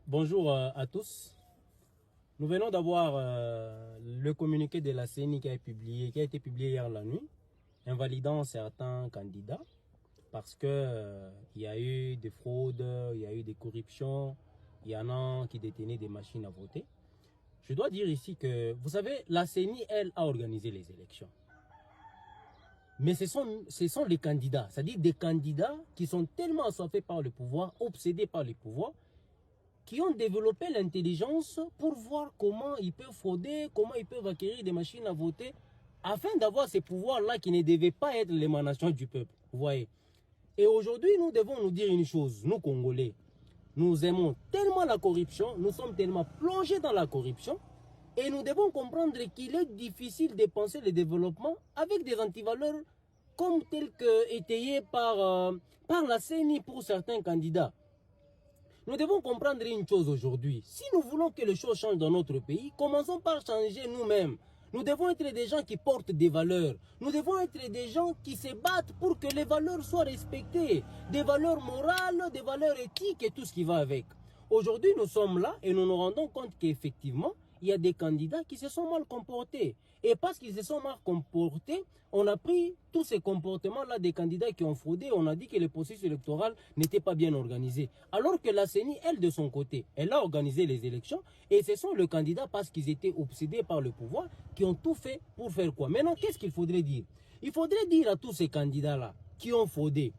Bonjour à tous. Nous venons d'avoir le communiqué de la CENI qui a été publié hier la nuit, invalidant certains candidats parce que il y a eu des fraudes, il y a eu des corruptions, il y en a qui détenaient des machines à voter. Je dois dire ici que, vous savez, la CENI, elle, a organisé les élections. Mais ce sont les candidats, c'est-à-dire des candidats qui sont tellement assoiffés par le pouvoir, obsédés par le pouvoir, qui ont développé l'intelligence pour voir comment ils peuvent frauder, comment ils peuvent acquérir des machines à voter, afin d'avoir ces pouvoirs-là qui ne devaient pas être l'émanation du peuple. Vous voyez. Et aujourd'hui, nous devons nous dire une chose, nous Congolais, nous aimons tellement la corruption, nous sommes tellement plongés dans la corruption, et nous devons comprendre qu'il est difficile de penser le développement avec des antivaleurs comme tels que étayés par la CENI pour certains candidats. Nous devons comprendre une chose aujourd'hui. Si nous voulons que les choses changent dans notre pays, commençons par changer nous-mêmes. Nous devons être des gens qui portent des valeurs. Nous devons être des gens qui se battent pour que les valeurs soient respectées. Des valeurs morales, des valeurs éthiques et tout ce qui va avec. Aujourd'hui, nous sommes là et nous nous rendons compte qu'effectivement, il y a des candidats qui se sont mal comportés. Et parce qu'ils se sont mal comportés, on a pris tous ces comportements-là des candidats qui ont fraudé. On a dit que le processus électoral n'était pas bien organisé. Alors que la CENI, elle, de son côté, elle a organisé les élections. Et ce sont les candidats, parce qu'ils étaient obsédés par le pouvoir, qui ont tout fait pour faire quoi? Maintenant, qu'est-ce qu'il faudrait dire? Il faudrait dire à tous ces candidats-là qui ont fraudé,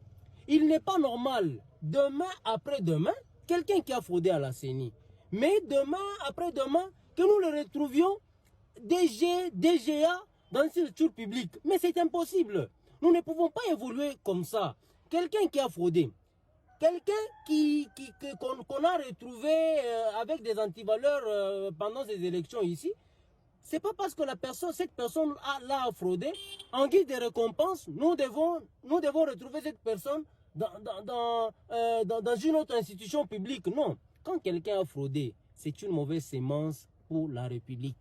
il n'est pas normal, demain, après-demain, quelqu'un qui a fraudé à la CENI, mais demain, après-demain, que nous le retrouvions DG, DGA dans une structure publique. Mais c'est impossible. Nous ne pouvons pas évoluer comme ça. Quelqu'un qui a fraudé, quelqu'un qu'on a retrouvé avec des antivaleurs pendant ces élections ici, c'est pas parce que cette personne l'a fraudé, en guise de récompense, nous devons retrouver cette personne dans une autre institution publique. Non. Quand quelqu'un a fraudé, c'est une mauvaise sémence pour la République.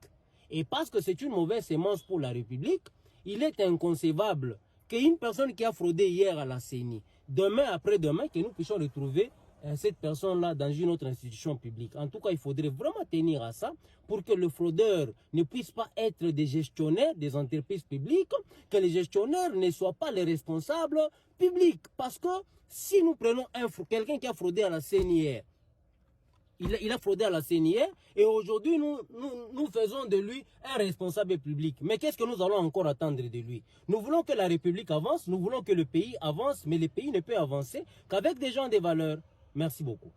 Et parce que c'est une mauvaise sémence pour la République, il est inconcevable qu'une personne qui a fraudé hier à la CENI, demain, après-demain, que nous puissions retrouver cette personne-là dans une autre institution publique. En tout cas, il faudrait vraiment tenir à ça pour que le fraudeur ne puisse pas être des gestionnaires des entreprises publiques, que les gestionnaires ne soient pas les responsables publics. Parce que si nous prenons quelqu'un qui a fraudé à la CENI hier, il a fraudé à la CENI et aujourd'hui nous faisons de lui un responsable public. Mais qu'est-ce que nous allons encore attendre de lui? Nous voulons que la République avance, nous voulons que le pays avance, mais le pays ne peut avancer qu'avec des gens de valeur. Merci beaucoup.